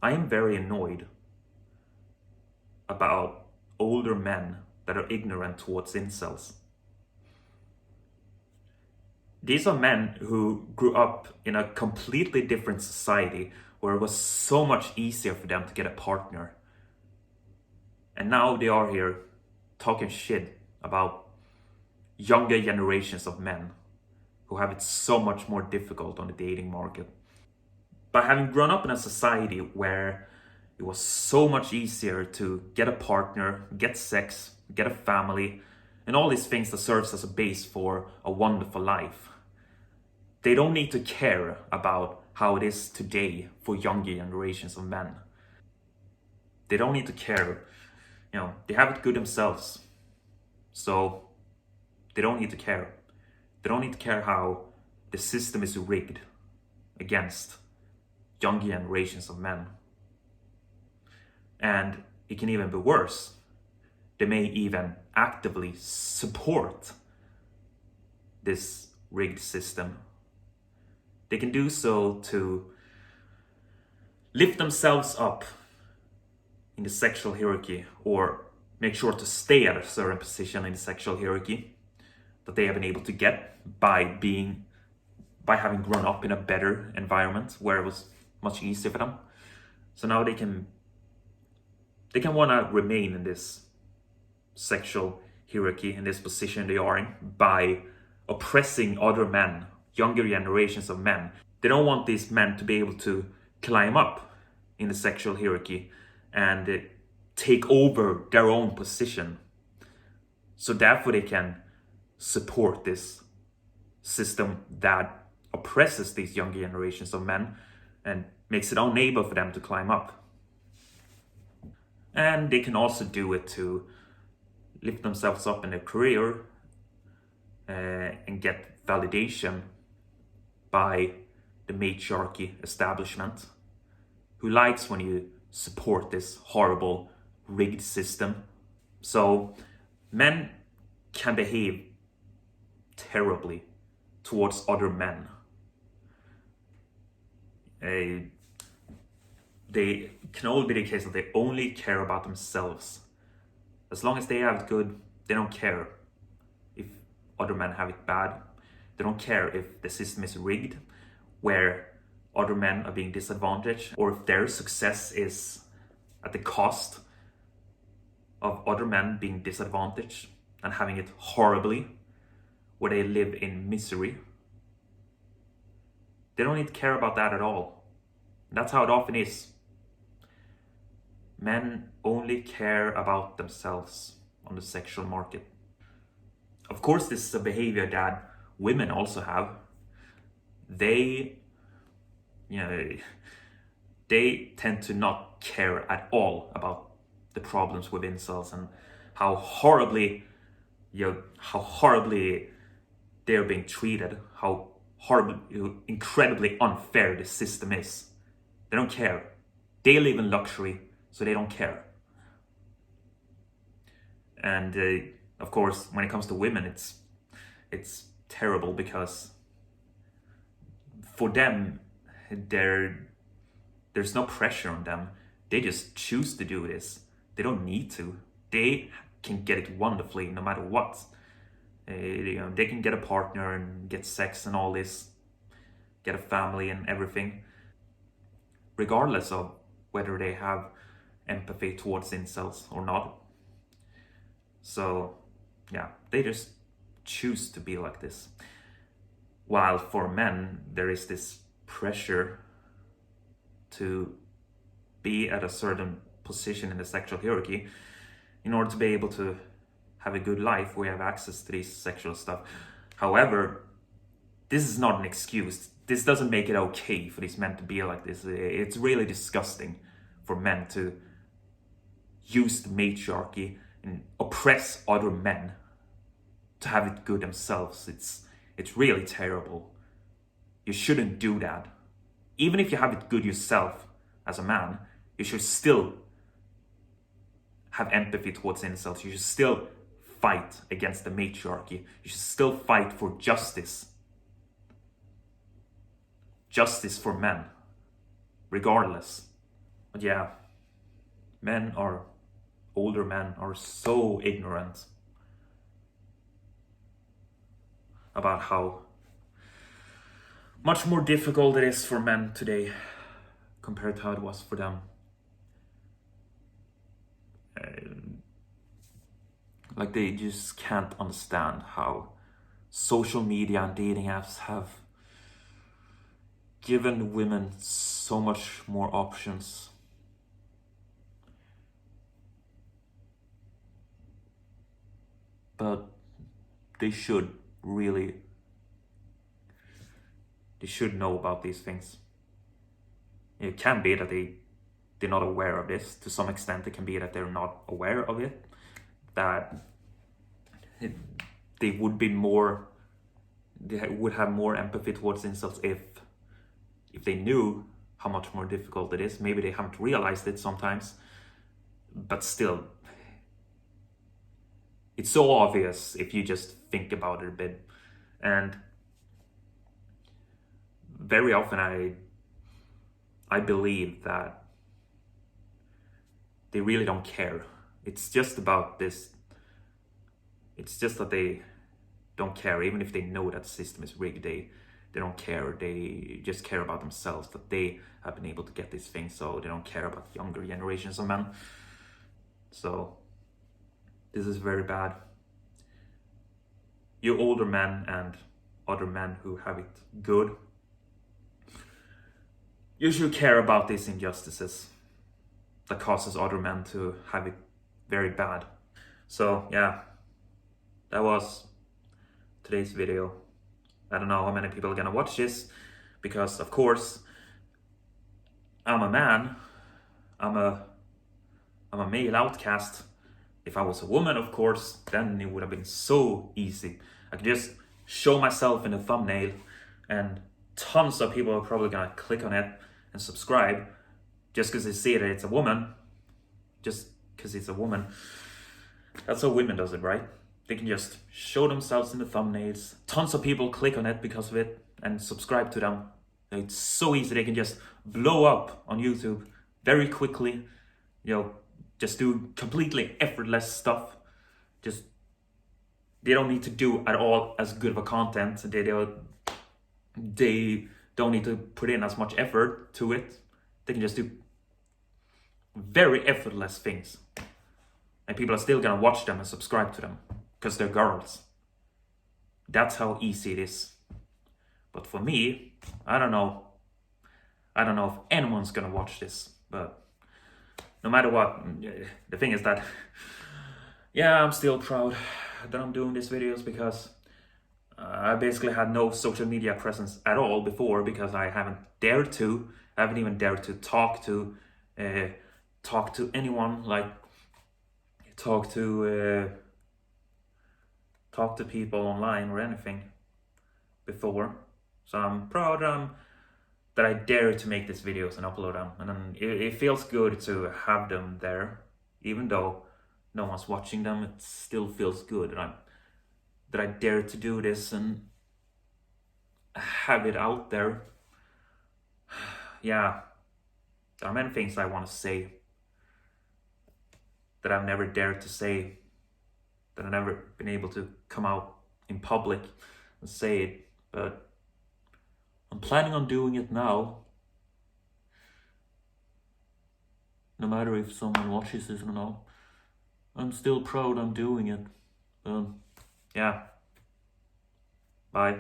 I am very annoyed about older men that are ignorant towards incels. These are men who grew up in a completely different society where it was so much easier for them to get a partner. And now they are here talking shit about younger generations of men who have it so much more difficult on the dating market. By having grown up in a society where it was so much easier to get a partner, get sex, get a family, and all these things that serves as a base for a wonderful life, they don't need to care about how it is today for younger generations of men. They don't need to care. They have it good themselves. So they don't need to care. They don't need to care how the system is rigged against younger generations of men. And it can even be worse. They may even actively support this rigged system. They can do so to lift themselves up in the sexual hierarchy, or make sure to stay at a certain position in the sexual hierarchy that they have been able to get by having grown up in a better environment where it was much easier for them. So now they can want to remain in this sexual hierarchy, in this position they are in, by oppressing other men, younger generations of men. They don't want these men to be able to climb up in the sexual hierarchy and take over their own position. So therefore they can support this system that oppresses these younger generations of men and makes it unable for them to climb up. And they can also do it to lift themselves up in their career and get validation by the matriarchy establishment, who likes when you support this horrible rigged system. So men can behave terribly towards other men. They can only be the case that they only care about themselves. As long as they have it good, they don't care if other men have it bad. They don't care if the system is rigged, where other men are being disadvantaged, or if their success is at the cost of other men being disadvantaged and having it horribly, where they live in misery. They don't need to care about that at all. That's how it often is. Men only care about themselves on the sexual market. Of course, this is a behavior that women also have. They tend to not care at all about the problems with incels and how horribly they're being treated, how horribly, incredibly unfair the system is. They don't care. They live in luxury, so they don't care. And of course, when it comes to women, it's terrible, because for them, there's no pressure on them. They just choose to do this. They don't need to. They can get it wonderfully no matter what. They can get a partner and get sex and all this, get a family and everything, regardless of whether they have empathy towards incels or not. So yeah, they just choose to be like this. While for men, there is this pressure to be at a certain position in the sexual hierarchy in order to be able to have a good life. We have access to this sexual stuff. However, this is not an excuse. This doesn't make it okay for these men to be like this. It's really disgusting for men to use the matriarchy and oppress other men to have it good themselves. It's really terrible. You shouldn't do that. Even if you have it good yourself as a man, you should still have empathy towards incels. You should still fight against the matriarchy. You should still fight for justice. Justice for men, regardless. But yeah, older men are so ignorant about how much more difficult it is for men today compared to how it was for them. Like they just can't understand how social media and dating apps have given women so much more options. But they should know about these things. It can be that they're not aware of this. To some extent, it can be that they're not aware of it. That they would have more empathy towards incels if they knew how much more difficult it is. Maybe they haven't realized it sometimes, but still, it's so obvious if you just think about it a bit. And very often I believe that they really don't care. It's just about this. It's just that they don't care, even if they know that the system is rigged. They don't care. They just care about themselves, that they have been able to get these things, so they don't care about younger generations of men. So this is very bad. You older men and other men who have it good, you should care about these injustices that causes other men to have it very bad. So yeah, that was today's video. I don't know how many people are gonna watch this, because of course I'm a man. I'm a male outcast. If I was a woman, of course, then it would have been so easy. I could just show myself in the thumbnail and tons of people are probably gonna click on it and subscribe just because they see that it's a woman. Just because it's a woman. That's how women does it, right? They can just show themselves in the thumbnails. Tons of people click on it because of it and subscribe to them. It's so easy. They can just blow up on YouTube very quickly. Just do completely effortless stuff. They don't need to do at all as good of a content. They don't need to put in as much effort to it. They can just do very effortless things. And people are still gonna watch them and subscribe to them because they're girls. That's how easy it is. But for me, I don't know if anyone's gonna watch this, but no matter what, the thing is that, yeah, I'm still proud that I'm doing these videos, because I basically had no social media presence at all before, because I haven't even dared to talk to anyone, like talk to people online or anything before. So I'm proud that I dare to make these videos and upload them, and then it feels good to have them there, even though no one's watching them. It still feels good that I dare to do this and have it out there. Yeah, there are many things I want to say that I've never dared to say, that I've never been able to come out in public and say it, but I'm planning on doing it now. No matter if someone watches this or not, I'm still proud I'm doing it. Yeah. Bye.